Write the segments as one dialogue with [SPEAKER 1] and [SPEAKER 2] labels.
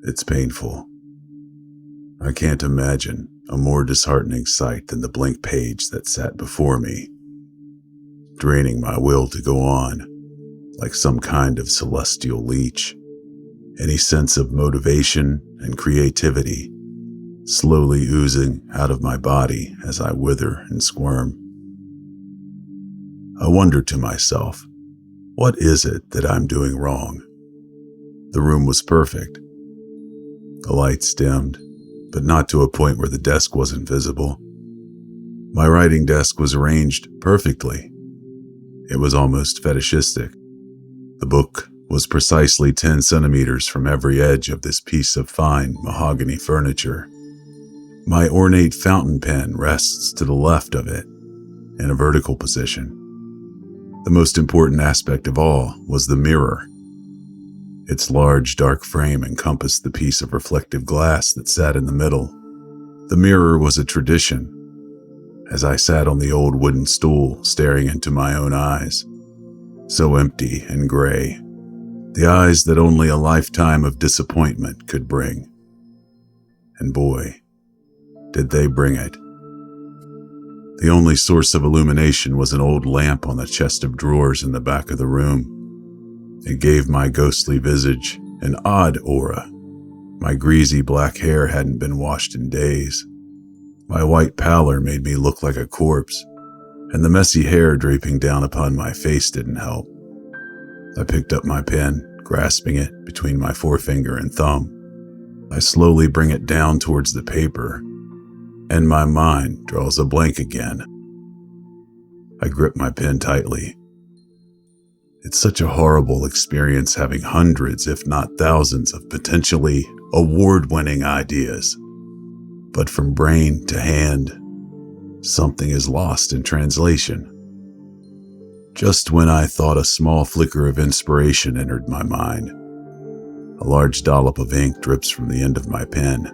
[SPEAKER 1] It's painful. I can't imagine a more disheartening sight than the blank page that sat before me, draining my will to go on, like some kind of celestial leech. Any sense of motivation and creativity slowly oozing out of my body as I wither and squirm. I wonder to myself, what is it that I'm doing wrong? The room was perfect. The lights dimmed, but not to a point where the desk wasn't visible. My writing desk was arranged perfectly. It was almost fetishistic. The book was precisely 10 centimeters from every edge of this piece of fine mahogany furniture. My ornate fountain pen rests to the left of it, in a vertical position. The most important aspect of all was the mirror. Its large, dark frame encompassed the piece of reflective glass that sat in the middle. The mirror was a tradition, as I sat on the old wooden stool staring into my own eyes, so empty and gray, the eyes that only a lifetime of disappointment could bring. And boy, did they bring it. The only source of illumination was an old lamp on the chest of drawers in the back of the room. It gave my ghostly visage an odd aura. My greasy black hair hadn't been washed in days. My white pallor made me look like a corpse, and the messy hair draping down upon my face didn't help. I picked up my pen, grasping it between my forefinger and thumb. I slowly bring it down towards the paper, and my mind draws a blank again. I grip my pen tightly. It's such a horrible experience having hundreds, if not thousands, of potentially award-winning ideas. But from brain to hand, something is lost in translation. Just when I thought a small flicker of inspiration entered my mind, a large dollop of ink drips from the end of my pen,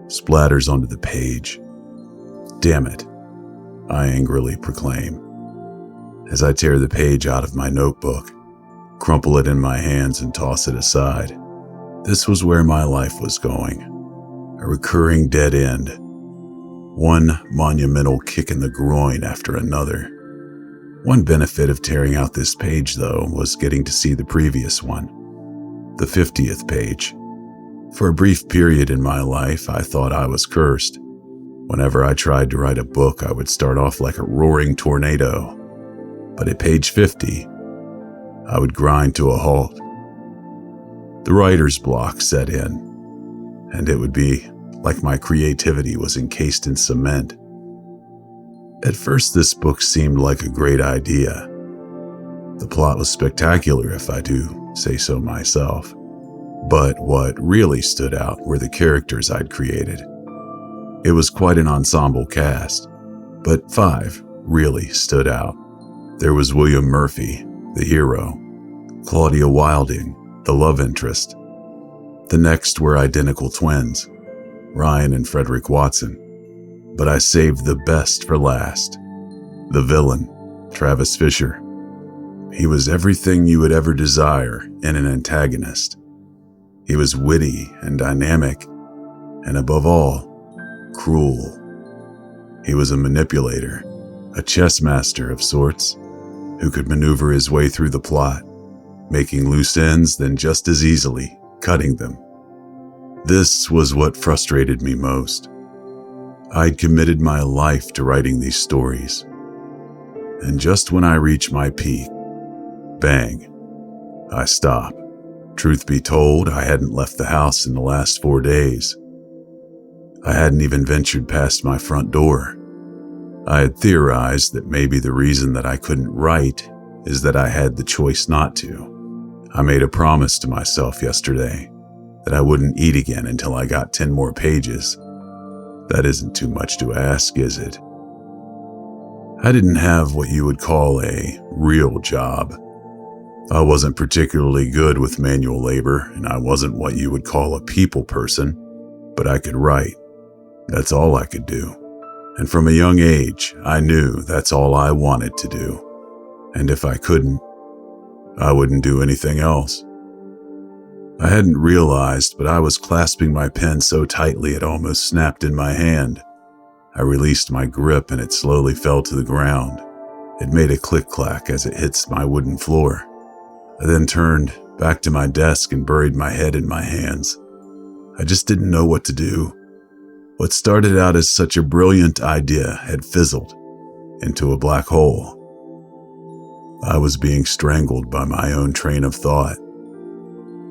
[SPEAKER 1] splatters onto the page. Damn it, I angrily proclaim, as I tear the page out of my notebook, crumple it in my hands and toss it aside. This was where my life was going, a recurring dead end, one monumental kick in the groin after another. One benefit of tearing out this page, though, was getting to see the previous one, the 50th page. For a brief period in my life, I thought I was cursed. Whenever I tried to write a book, I would start off like a roaring tornado. But at page 50, I would grind to a halt. The writer's block set in, and it would be like my creativity was encased in cement. At first, this book seemed like a great idea. The plot was spectacular, if I do say so myself. But what really stood out were the characters I'd created. It was quite an ensemble cast, but 5 really stood out. There was William Murphy, the hero, Claudia Wilding, the love interest. The next were identical twins, Ryan and Frederick Watson. But I saved the best for last. The villain, Travis Fisher. He was everything you would ever desire in an antagonist. He was witty and dynamic, and above all, cruel. He was a manipulator, a chess master of sorts, who could maneuver his way through the plot, making loose ends, then just as easily cutting them. This was what frustrated me most. I'd committed my life to writing these stories, and just when I reach my peak, bang, I stop. Truth be told, I hadn't left the house in the last 4 days. I hadn't even ventured past my front door. I had theorized that maybe the reason that I couldn't write is that I had the choice not to. I made a promise to myself yesterday that I wouldn't eat again until I got 10 more pages. That isn't too much to ask, is it? I didn't have what you would call a real job. I wasn't particularly good with manual labor, and I wasn't what you would call a people person, but I could write. That's all I could do. And from a young age, I knew that's all I wanted to do. And if I couldn't, I wouldn't do anything else. I hadn't realized, but I was clasping my pen so tightly it almost snapped in my hand. I released my grip and it slowly fell to the ground. It made a click-clack as it hit my wooden floor. I then turned back to my desk and buried my head in my hands. I just didn't know what to do. What started out as such a brilliant idea had fizzled into a black hole. I was being strangled by my own train of thought,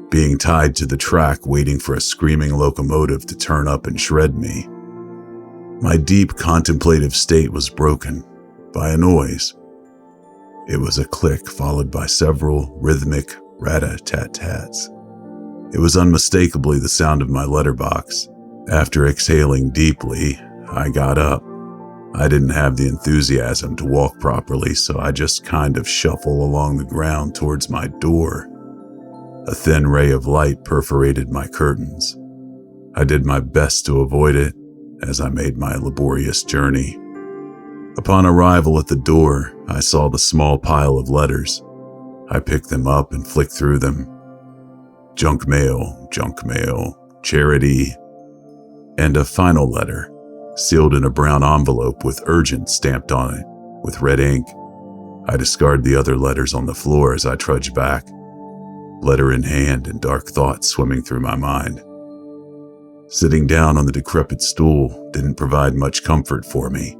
[SPEAKER 1] being tied to the track waiting for a screaming locomotive to turn up and shred me. My deep contemplative state was broken by a noise. It was a click followed by several rhythmic rat-a-tat-tats. It was unmistakably the sound of my letterbox. After exhaling deeply, I got up. I didn't have the enthusiasm to walk properly, so I just kind of shuffled along the ground towards my door. A thin ray of light perforated my curtains. I did my best to avoid it as I made my laborious journey. Upon arrival at the door, I saw the small pile of letters. I picked them up and flicked through them. Junk mail, charity, and a final letter, sealed in a brown envelope with urgent stamped on it with red ink. I discarded the other letters on the floor as I trudged back, letter in hand and dark thoughts swimming through my mind. Sitting down on the decrepit stool didn't provide much comfort for me.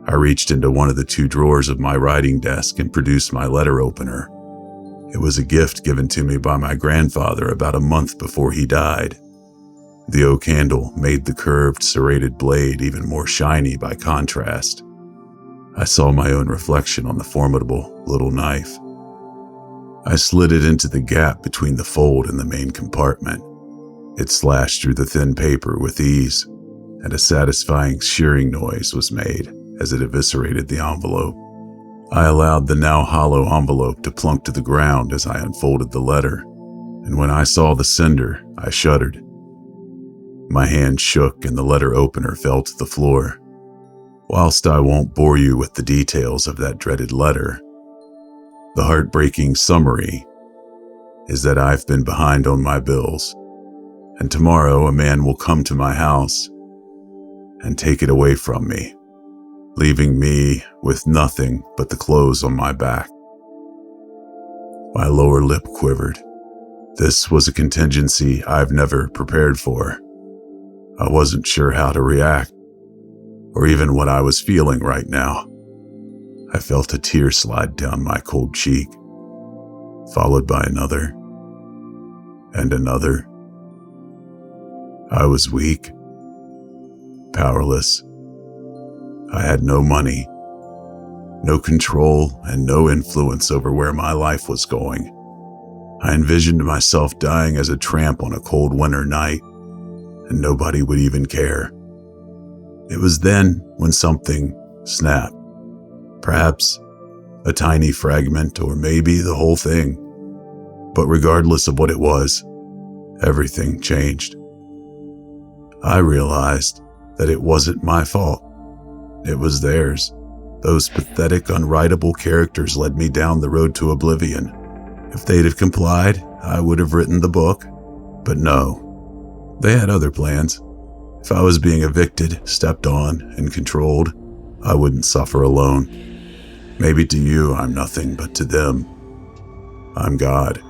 [SPEAKER 1] I reached into one of the 2 drawers of my writing desk and produced my letter opener. It was a gift given to me by my grandfather about a month before he died. The oak handle made the curved, serrated blade even more shiny by contrast. I saw my own reflection on the formidable little knife. I slid it into the gap between the fold and the main compartment. It slashed through the thin paper with ease, and a satisfying shearing noise was made as it eviscerated the envelope. I allowed the now hollow envelope to plunk to the ground as I unfolded the letter, and when I saw the sender, I shuddered. My hand shook and the letter opener fell to the floor. Whilst I won't bore you with the details of that dreaded letter, the heartbreaking summary is that I've been behind on my bills, and tomorrow a man will come to my house and take it away from me, leaving me with nothing but the clothes on my back. My lower lip quivered. This was a contingency I've never prepared for. I wasn't sure how to react, or even what I was feeling right now. I felt a tear slide down my cold cheek, followed by another, and another. I was weak, powerless. I had no money, no control, and no influence over where my life was going. I envisioned myself dying as a tramp on a cold winter night, and nobody would even care. It was then when something snapped. Perhaps a tiny fragment, or maybe the whole thing. But regardless of what it was, everything changed. I realized that it wasn't my fault. It was theirs. Those pathetic, unwritable characters led me down the road to oblivion. If they'd have complied, I would have written the book. But no, they had other plans. If I was being evicted, stepped on, and controlled, I wouldn't suffer alone. Maybe to you, I'm nothing, but to them, I'm God.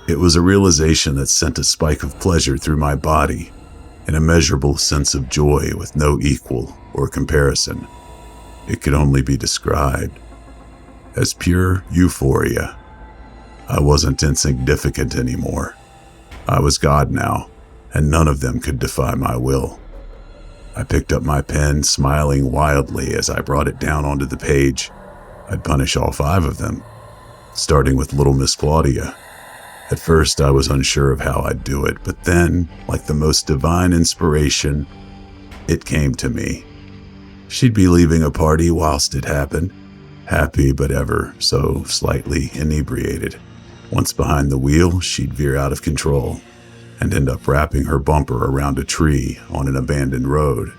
[SPEAKER 1] It was a realization that sent a spike of pleasure through my body, an immeasurable sense of joy with no equal or comparison. It could only be described as pure euphoria. I wasn't insignificant anymore. I was God now, and none of them could defy my will. I picked up my pen, smiling wildly as I brought it down onto the page. I'd punish all 5 of them, starting with little Miss Claudia. At first, I was unsure of how I'd do it, but then, like the most divine inspiration, it came to me. She'd be leaving a party whilst it happened, happy but ever so slightly inebriated. Once behind the wheel, she'd veer out of control and end up wrapping her bumper around a tree on an abandoned road.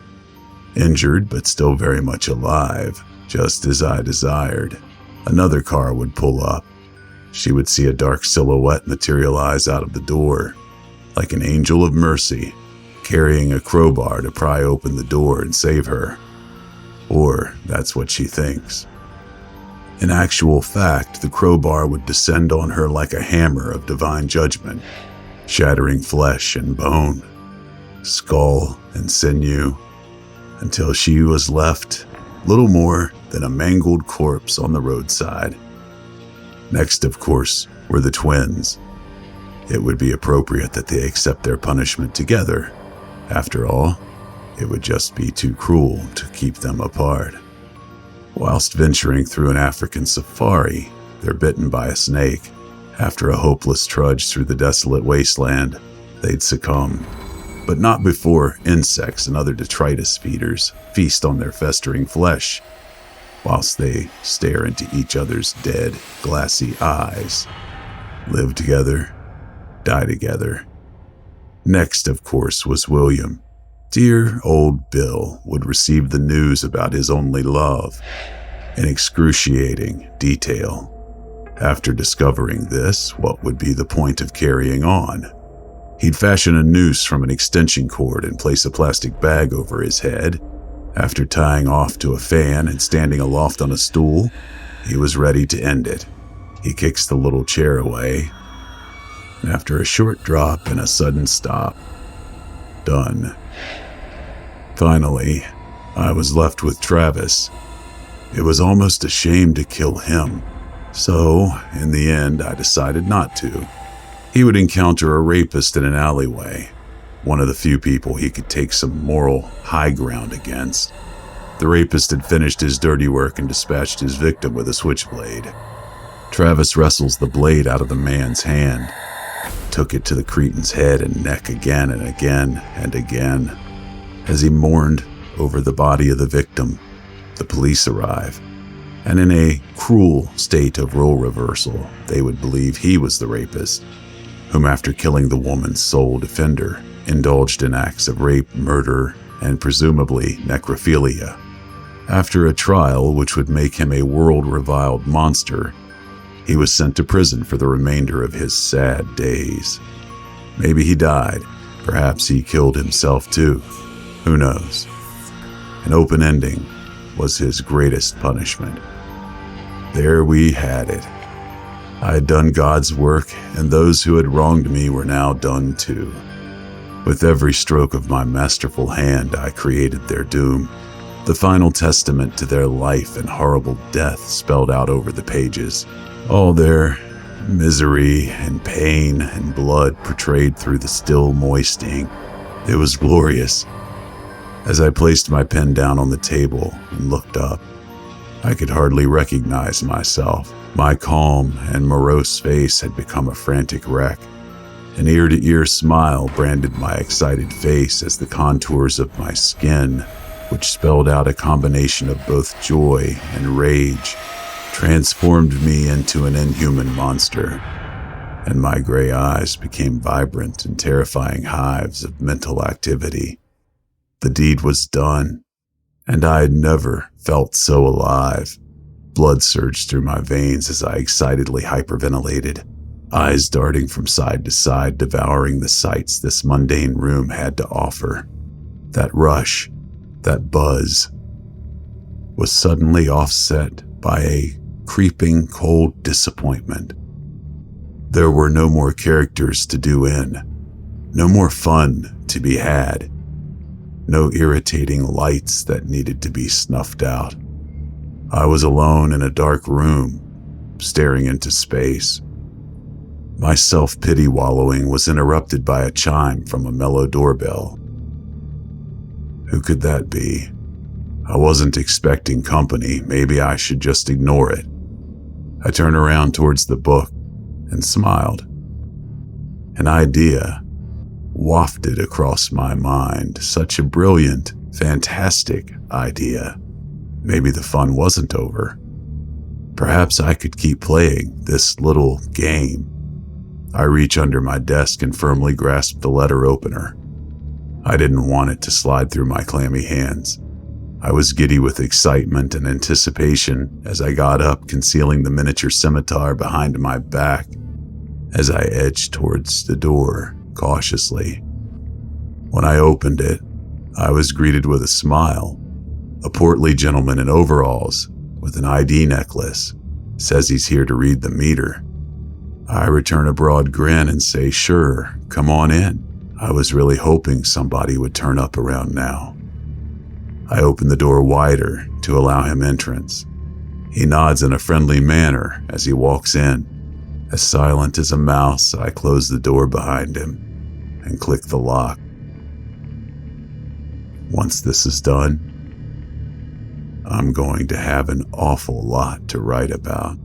[SPEAKER 1] Injured but still very much alive, just as I desired, another car would pull up, she would see a dark silhouette materialize out of the door, like an angel of mercy, carrying a crowbar to pry open the door and save her. Or that's what she thinks. In actual fact, the crowbar would descend on her like a hammer of divine judgment, shattering flesh and bone, skull and sinew, until she was left little more than a mangled corpse on the roadside. Next, of course, were the twins. It would be appropriate that they accept their punishment together. After all, it would just be too cruel to keep them apart. Whilst venturing through an African safari, they're bitten by a snake. After a hopeless trudge through the desolate wasteland, they'd succumb. But not before insects and other detritus feeders feast on their festering flesh, whilst they stare into each other's dead, glassy eyes. Live together, die together. Next, of course, was William. Dear old Bill would receive the news about his only love in excruciating detail. After discovering this, what would be the point of carrying on? He'd fashion a noose from an extension cord and place a plastic bag over his head. After tying off to a fan and standing aloft on a stool, he was ready to end it. He kicks the little chair away, and after a short drop and a sudden stop, done. Finally, I was left with Travis. It was almost a shame to kill him, so in the end I decided not to. He would encounter a rapist in an alleyway, one of the few people he could take some moral high ground against. The rapist had finished his dirty work and dispatched his victim with a switchblade. Travis wrestles the blade out of the man's hand, took it to the cretin's head and neck again and again and again. As he mourned over the body of the victim, the police arrive, and in a cruel state of role reversal, they would believe he was the rapist, whom after killing the woman's sole defender, indulged in acts of rape, murder, and presumably necrophilia. After a trial which would make him a world-reviled monster, he was sent to prison for the remainder of his sad days. Maybe he died. Perhaps he killed himself too. Who knows? An open ending was his greatest punishment. There we had it. I had done God's work, and those who had wronged me were now done too. With every stroke of my masterful hand, I created their doom, the final testament to their life and horrible death spelled out over the pages. All their misery and pain and blood portrayed through the still moist ink. It was glorious. As I placed my pen down on the table and looked up, I could hardly recognize myself. My calm and morose face had become a frantic wreck. An ear-to-ear smile branded my excited face as the contours of my skin, which spelled out a combination of both joy and rage, transformed me into an inhuman monster, and my gray eyes became vibrant and terrifying hives of mental activity. The deed was done, and I had never felt so alive. Blood surged through my veins as I excitedly hyperventilated, eyes darting from side to side, devouring the sights this mundane room had to offer. That rush, that buzz, was suddenly offset by a creeping cold disappointment. There were no more characters to do in, no more fun to be had, no irritating lights that needed to be snuffed out. I was alone in a dark room, staring into space. My self-pity wallowing was interrupted by a chime from a mellow doorbell. Who could that be? I wasn't expecting company. Maybe I should just ignore it. I turned around towards the book and smiled. An idea wafted across my mind, such a brilliant, fantastic idea. Maybe the fun wasn't over. Perhaps I could keep playing this little game. I reach under my desk and firmly grasp the letter opener. I didn't want it to slide through my clammy hands. I was giddy with excitement and anticipation as I got up, concealing the miniature scimitar behind my back as I edged towards the door cautiously. When I opened it, I was greeted with a smile. A portly gentleman in overalls with an ID necklace says he's here to read the meter. I return a broad grin and say, "Sure, come on in." I was really hoping somebody would turn up around now. I open the door wider to allow him entrance. He nods in a friendly manner as he walks in. As silent as a mouse, I close the door behind him and click the lock. Once this is done, I'm going to have an awful lot to write about.